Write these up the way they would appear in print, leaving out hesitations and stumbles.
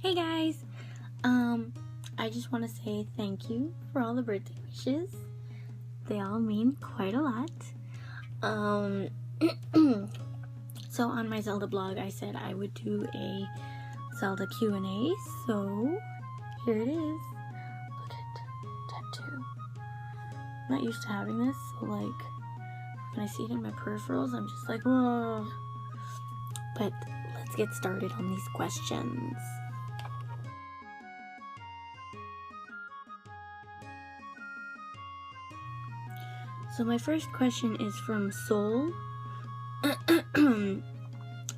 Hey guys! I just want to say thank you for all the birthday wishes. They all mean quite a lot. So on my Zelda blog, I said I would do a Zelda Q&A, so here it is. Look at tattoo. I'm not used to having this, so like, when I see it in my peripherals, I'm just like, whoa. But let's get started on these questions. So my first question is from Soul.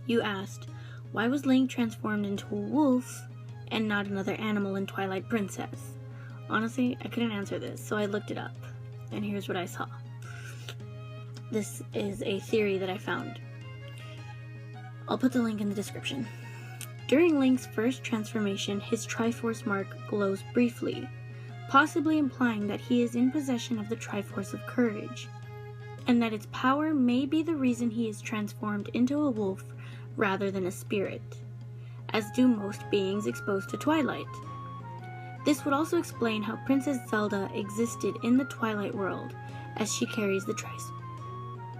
You asked, why was Link transformed into a wolf and not another animal in Twilight Princess? Honestly, I couldn't answer this, so I looked it up, and here's what I saw. This is a theory that I found. I'll put the link in the description. During Link's first transformation, his Triforce mark glows briefly, possibly implying that he is in possession of the Triforce of Courage, and that its power may be the reason he is transformed into a wolf rather than a spirit, as do most beings exposed to Twilight. This would also explain how Princess Zelda existed in the Twilight world, as she carries the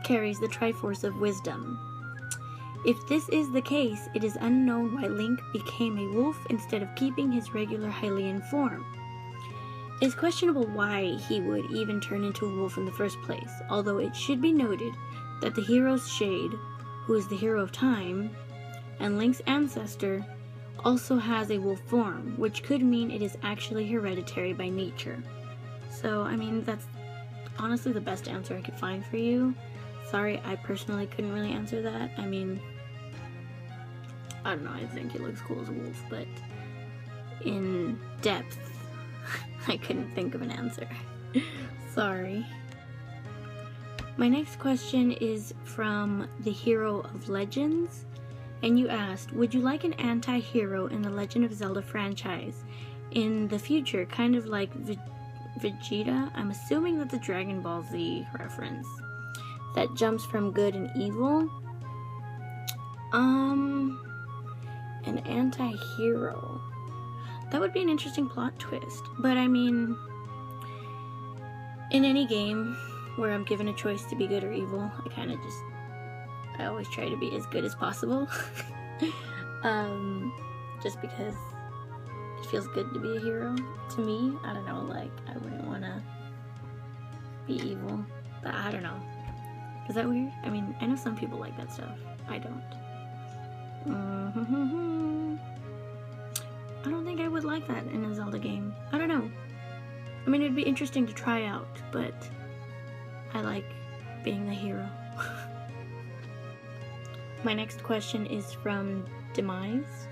Triforce of Wisdom. If this is the case, it is unknown why Link became a wolf instead of keeping his regular Hylian form. It is questionable why he would even turn into a wolf in the first place, although it should be noted that the hero's Shade, who is the hero of time, and Link's ancestor, also has a wolf form, which could mean it is actually hereditary by nature. So, I mean, that's honestly the best answer I could find for you. Sorry, I personally couldn't really answer that. I mean, I don't know, I think he looks cool as a wolf, but in depth, I couldn't think of an answer. Sorry. My next question is from the Hero of Legends, and you asked, would you like an anti-hero in the Legend of Zelda franchise in the future, kind of like Vegeta? I'm assuming that's a Dragon Ball Z reference. That jumps from good and evil. An anti-hero. That would be an interesting plot twist, but I mean, in any game where I'm given a choice to be good or evil, I always try to be as good as possible. Just because it feels good to be a hero to me. I don't know, like, I wouldn't want to be evil, but I don't know. Is that weird? I mean, I know some people like that stuff. I don't. I don't think I would like that in a Zelda game. I don't know. I mean, it'd be interesting to try out, but I like being the hero. My next question is from Demise.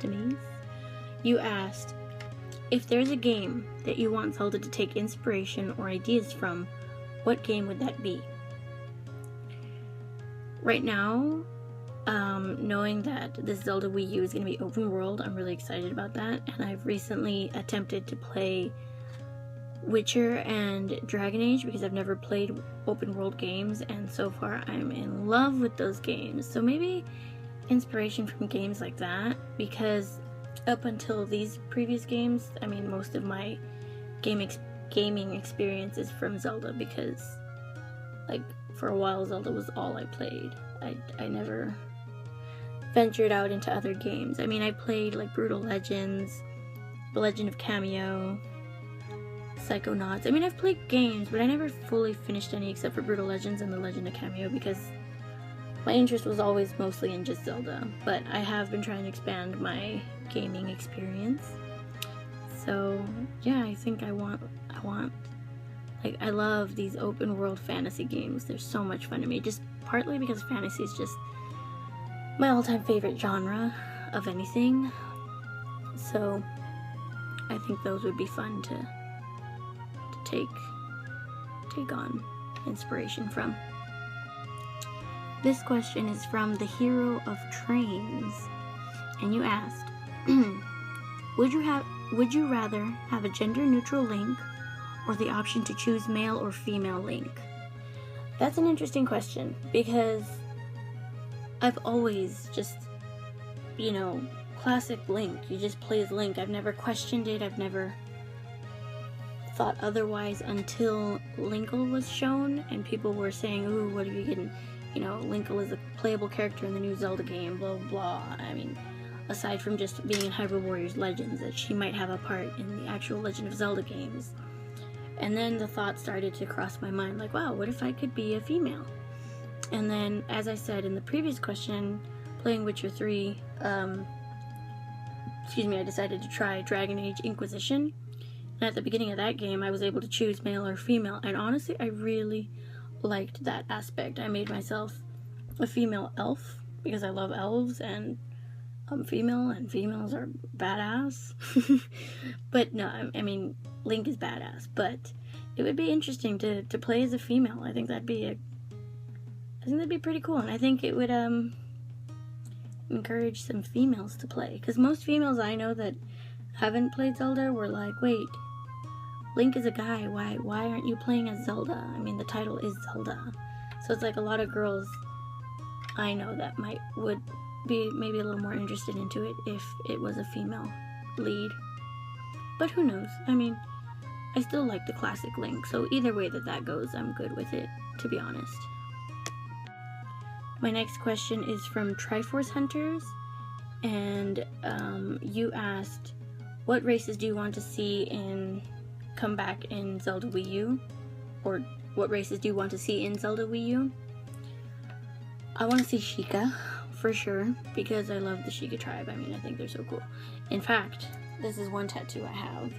You asked, if there's a game that you want Zelda to take inspiration or ideas from, what game would that be? Right now, knowing that this Zelda Wii U is going to be open world, I'm really excited about that, and I've recently attempted to play Witcher and Dragon Age because I've never played open world games, and so far I'm in love with those games. So maybe inspiration from games like that, because up until these previous games, I mean, most of my gaming experience is from Zelda, because like for a while Zelda was all I played. I never ventured out into other games. I mean, I played like Brutal Legends, The Legend of Cameo, Psychonauts. I mean, I've played games, but I never fully finished any except for Brutal Legends and The Legend of Cameo, because my interest was always mostly in just Zelda. But I have been trying to expand my gaming experience. So yeah, I think I want like, I love these open world fantasy games. They're so much fun to me, just partly because fantasy is just my all-time favorite genre of anything. So I think those would be fun to take on inspiration from. This question is from the Hero of Trains, and you asked, would you rather have a gender-neutral Link or the option to choose male or female Link? That's an interesting question, because I've always just, classic Link. You just play as Link. I've never questioned it. I've never thought otherwise until Linkle was shown and people were saying, ooh, what are you getting? You know, Linkle is a playable character in the new Zelda game, blah, blah, blah. I mean, aside from just being in Hyrule Warriors Legends, that she might have a part in the actual Legend of Zelda games. And then the thought started to cross my mind, like, wow, what if I could be a female? And then, as I said in the previous question, playing Witcher 3, I decided to try Dragon Age Inquisition. And at the beginning of that game, I was able to choose male or female. And honestly, I really liked that aspect. I made myself a female elf because I love elves and I'm female and females are badass. But no, I mean, Link is badass. But it would be interesting to play as a female. I think that'd be pretty cool. And I think it would encourage some females to play. Because most females I know that haven't played Zelda were like, wait, Link is a guy, why aren't you playing as Zelda? I mean, the title is Zelda. So it's like a lot of girls I know that would be maybe a little more interested into it if it was a female lead. But who knows? I mean, I still like the classic Link, so either way that goes, I'm good with it, to be honest. My next question is from Triforce Hunters, and you asked, what races do you want to see come back in Zelda Wii U? Or what races do you want to see in Zelda Wii U? I want to see Sheikah, for sure, because I love the Sheikah tribe. I mean, I think they're so cool. In fact, this is one tattoo I have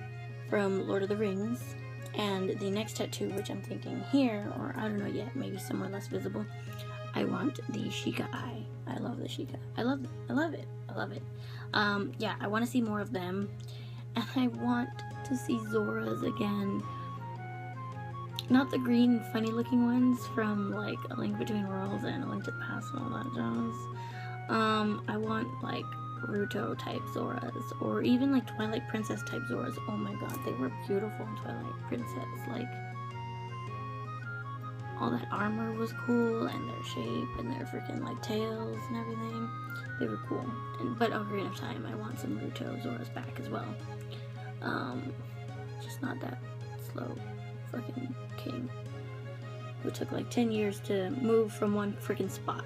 from Lord of the Rings, and the next tattoo, which I'm thinking here, or I don't know yet, maybe somewhere less visible, I want the Sheikah eye. I love the Sheikah. I love it. Yeah, I want to see more of them, and I want to see Zoras again. Not the green, funny-looking ones from, like, A Link Between Worlds and A Link to the Past and all that jazz. I want, like, Ruto-type Zoras, or even, like, Twilight Princess-type Zoras. Oh my god, they were beautiful in Twilight Princess. Like, all that armor was cool, and their shape, and their freaking, like, tails and everything. They were cool. But Ocarina of Time, I want some Ruto Zoras back as well. Just not that slow fucking king who took like 10 years to move from one freaking spot.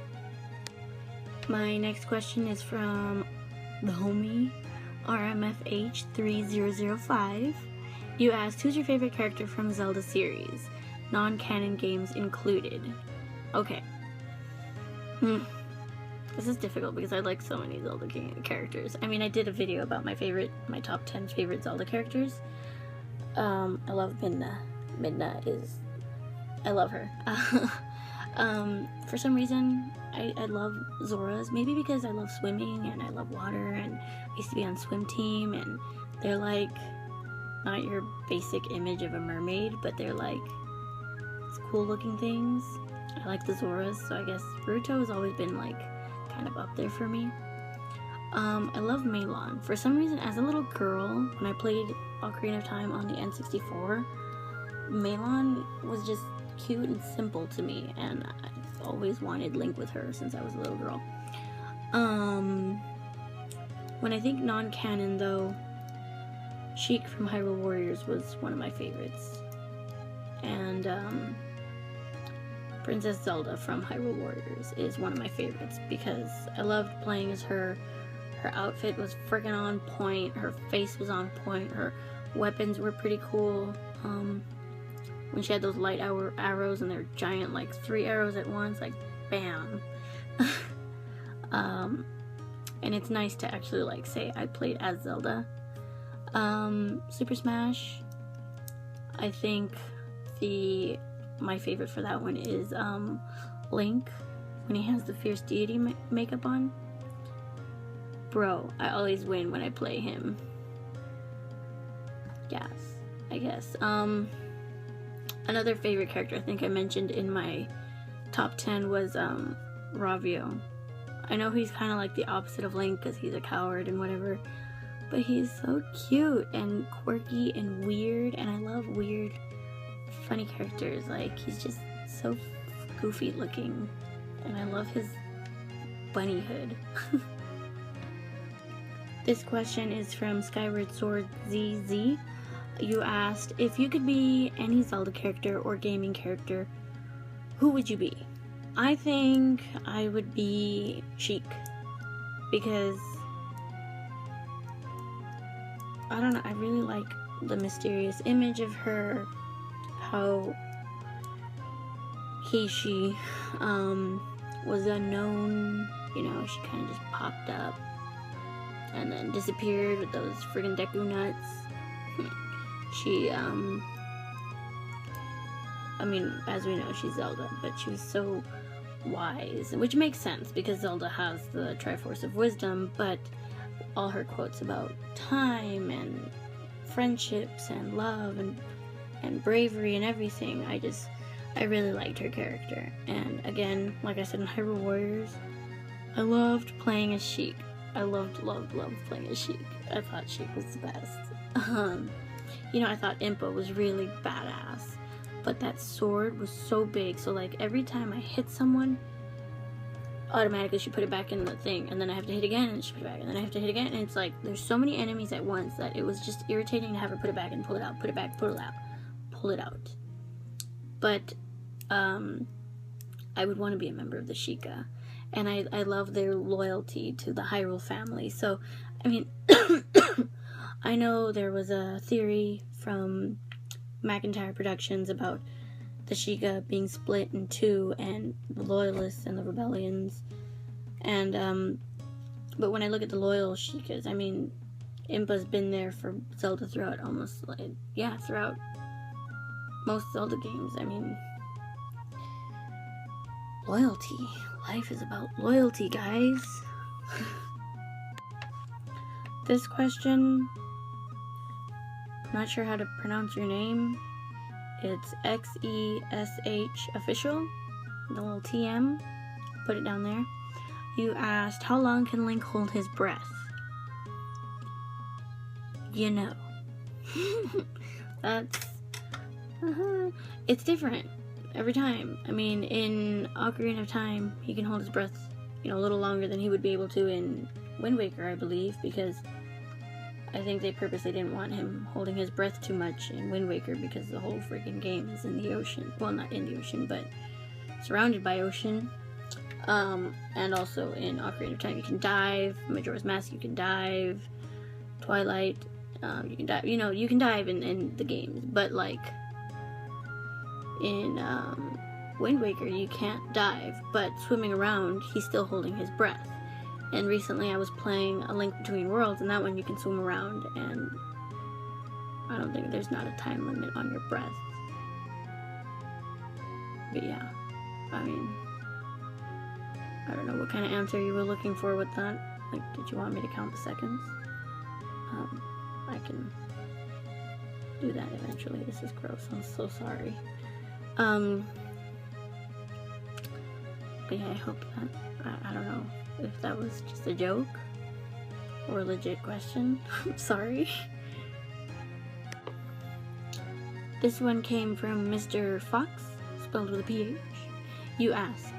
My next question is from the homie RMFH3005. You asked, who's your favorite character from Zelda series? Non-canon games included. Okay. This is difficult because I like so many Zelda characters. I mean, I did a video about my top 10 favorite Zelda characters. I love Midna. I love her. For some reason, I love Zoras. Maybe because I love swimming and I love water, and I used to be on swim team, and they're like not your basic image of a mermaid, but they're like cool looking things. I like the Zoras, so I guess Ruto has always been like kind of up there for me. I love Melon. For some reason, as a little girl, when I played Ocarina of Time on the N64, Melon was just cute and simple to me, and I've always wanted Link with her since I was a little girl. When I think non-canon, though, Shiek from Hyrule Warriors was one of my favorites. And Princess Zelda from Hyrule Warriors is one of my favorites because I loved playing as her. Her outfit was freaking on point, her face was on point, her weapons were pretty cool. When she had those light arrows and they're giant, like 3 arrows at once, like bam. And it's nice to actually like say I played as Zelda. Super Smash, I think my favorite for that one is Link when he has the Fierce Deity makeup on. Bro, I always win when I play him. Yes, I guess. Another favorite character I think I mentioned in my top 10 was Ravio. I know he's kind of like the opposite of Link because he's a coward and whatever, but he's so cute and quirky and weird, and I love weird, funny characters. Like, he's just so goofy looking, and I love his bunny hood. This question is from Skyward Sword ZZ. You asked, if you could be any Zelda character or gaming character, who would you be? I think I would be Shiek, because I don't know, I really like the mysterious image of her, how she was unknown, you know, she kind of just popped up and then disappeared with those friggin' Deku nuts. She, I mean, as we know, she's Zelda, but she was so wise, which makes sense because Zelda has the Triforce of Wisdom, but all her quotes about time and friendships and love and bravery and everything, I really liked her character. And again, like I said in Hyrule Warriors, I loved playing as Shiek. I loved playing as Shiek. I thought Shiek was the best. You know, I thought Impa was really badass, but that sword was so big, so like every time I hit someone, automatically she put it back in the thing, and then I have to hit again, and she put it back, and then I have to hit again, and it's like, there's so many enemies at once that it was just irritating to have her put it back and pull it out, put it back, pull it out, pull it out. But, I would want to be a member of the Sheikah, and I love their loyalty to the Hyrule family, so, I mean, I know there was a theory from McIntyre Productions about the Sheikah being split in two, and the Loyalists and the Rebellions, and, but when I look at the loyal Sheikahs, I mean, Impa's been there for Zelda throughout throughout most Zelda games. I mean, loyalty. Life is about loyalty, guys. This question, I'm not sure how to pronounce your name. It's XESH official, the little TM, put it down there. You asked, how long can Link hold his breath? You know, that's, it's different every time. I mean, in Ocarina of Time, he can hold his breath, you know, a little longer than he would be able to in Wind Waker, I believe, because I think they purposely didn't want him holding his breath too much in Wind Waker, because the whole freaking game is in the ocean. Well, not in the ocean, but surrounded by ocean. And also in Ocarina of Time, you can dive. Majora's Mask, you can dive. Twilight, you can dive. You know, you can dive in the games, but like in Wind Waker, you can't dive. But swimming around, he's still holding his breath. And recently I was playing A Link Between Worlds, and that one you can swim around, and I don't think there's not a time limit on your breath. But yeah, I mean, I don't know what kind of answer you were looking for with that. Like, did you want me to count the seconds? I can do that eventually. This is gross, I'm so sorry. But yeah, I hope that, I don't know if that was just a joke or a legit question. I'm sorry. This one came from Mr. Fox, spelled with a PH. You asked,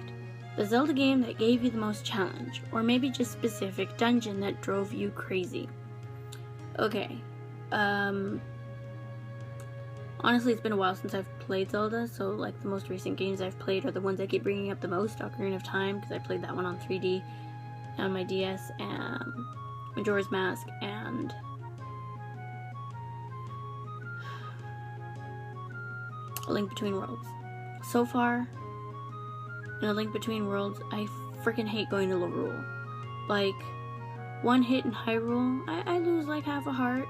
the Zelda game that gave you the most challenge, or maybe just specific dungeon that drove you crazy. Okay, honestly, it's been a while since I've played Zelda, so like the most recent games I've played are the ones I keep bringing up the most. Ocarina of Time, because I played that one on 3D on my DS, and Majora's Mask, and A Link Between Worlds. So far, in A Link Between Worlds, I freaking hate going to Lorule. Like, one hit in Hyrule, I lose like half a heart.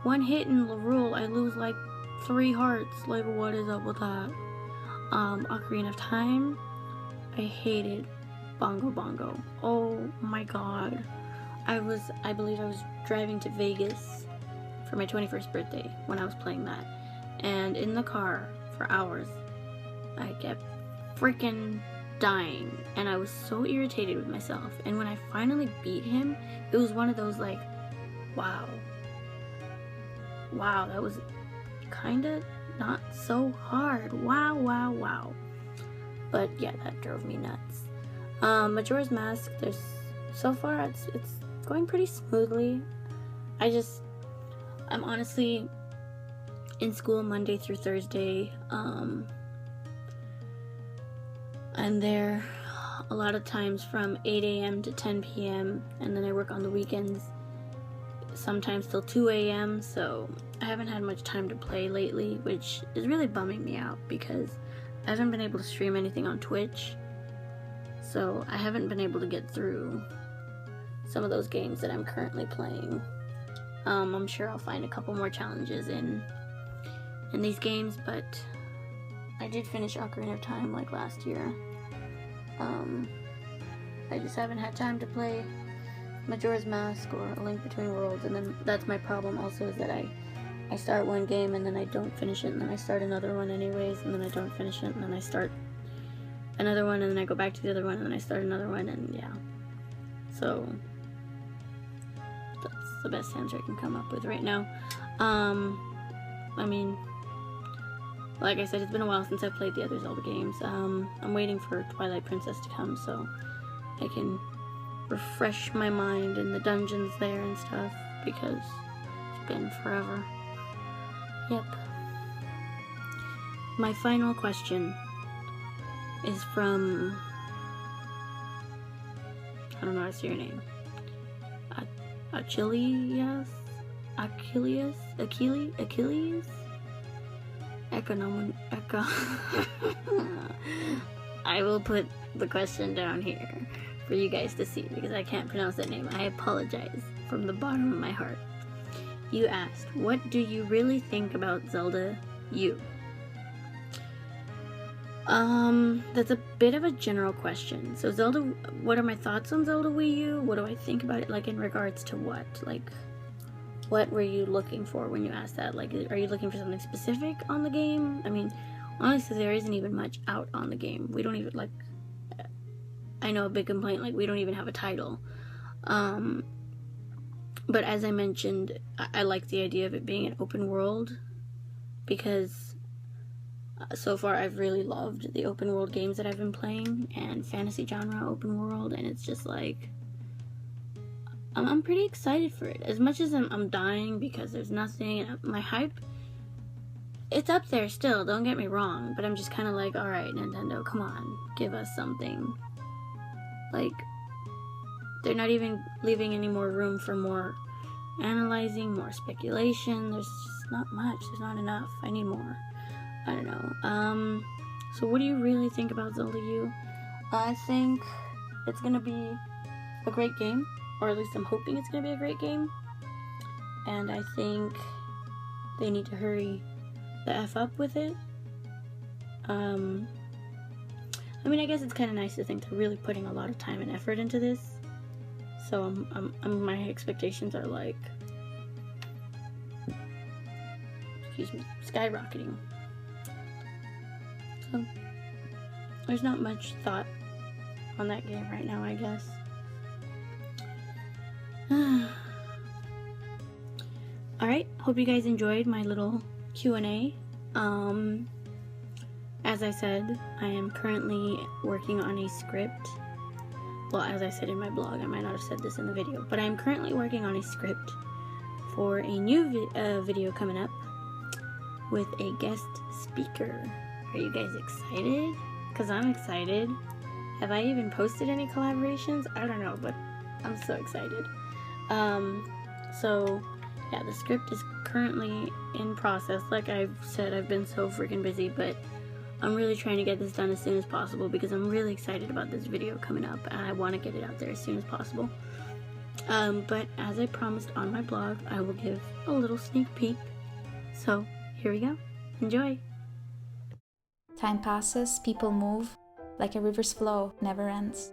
One hit in Lorule, I lose like 3 hearts. Like, what is up with that? Ocarina of Time, I hated Bongo Bongo. Oh my god. I believe I was driving to Vegas for my 21st birthday when I was playing that. And in the car for hours, I kept freaking dying. And I was so irritated with myself. And when I finally beat him, it was one of those like, wow. Wow, that was kinda not so hard. Wow, wow, wow. But yeah, that drove me nuts. Majora's Mask, so far it's going pretty smoothly. I'm honestly in school Monday through Thursday. I'm there a lot of times from 8 a.m. to 10 p.m. and then I work on the weekends sometimes till 2 a.m. so I haven't had much time to play lately, which is really bumming me out because I haven't been able to stream anything on Twitch, so I haven't been able to get through some of those games that I'm currently playing. I'm sure I'll find a couple more challenges in these games, but I did finish Ocarina of Time like last year. I just haven't had time to play Majora's Mask or A Link Between Worlds, and then that's my problem also, is that I start one game and then I don't finish it, and then I start another one anyways, and then I don't finish it, and then I start another one, and then I go back to the other one, and then I start another one, and yeah. So that's the best answer I can come up with right now. I mean, like I said, it's been a while since I played the other Zelda games. I'm waiting for Twilight Princess to come so I can refresh my mind in the dungeons there and stuff, because it's been forever. Yep. My final question is from, I don't know how to say your name, Achilles? I will put the question down here for you guys to see because I can't pronounce that name. I apologize from the bottom of my heart. You asked, what do you really think about Zelda U? That's a bit of a general question. So Zelda, what are my thoughts on Zelda Wii U? What do I think about it, like in regards to what? Like, what were you looking for when you asked that? Like, are you looking for something specific on the game? I mean, honestly, there isn't even much out on the game. We don't even, like, I know a big complaint, like, we don't even have a title. But as I mentioned, I like the idea of it being an open world, because so far I've really loved the open world games that I've been playing, and fantasy genre open world, and it's just like, I'm pretty excited for it. As much as I'm dying because there's nothing, and my hype, it's up there still, don't get me wrong, but I'm just kind of like, alright, Nintendo, come on, give us something. Like, they're not even leaving any more room for more analyzing, more speculation. There's just not much. There's not enough. I need more. I don't know. So what do you really think about Zelda U? I think it's gonna be a great game, or at least I'm hoping it's gonna be a great game. And I think they need to hurry the F up with it. I mean, I guess it's kind of nice to think they're really putting a lot of time and effort into this. So my expectations are like, excuse me, skyrocketing. So there's not much thought on that game right now, I guess. Alright, hope you guys enjoyed my little Q&A. As I said, I am currently working on a script. Well, as I said in my blog, I might not have said this in the video, but I'm currently working on a script for a new video coming up with a guest speaker. Are you guys excited? Because I'm excited. Have I even posted any collaborations? I don't know, but I'm so excited. So yeah, the script is currently in process. Like I've said, I've been so freaking busy, but I'm really trying to get this done as soon as possible because I'm really excited about this video coming up and I want to get it out there as soon as possible. But as I promised on my blog, I will give a little sneak peek. So here we go. Enjoy. Time passes, people move, like a river's flow never ends.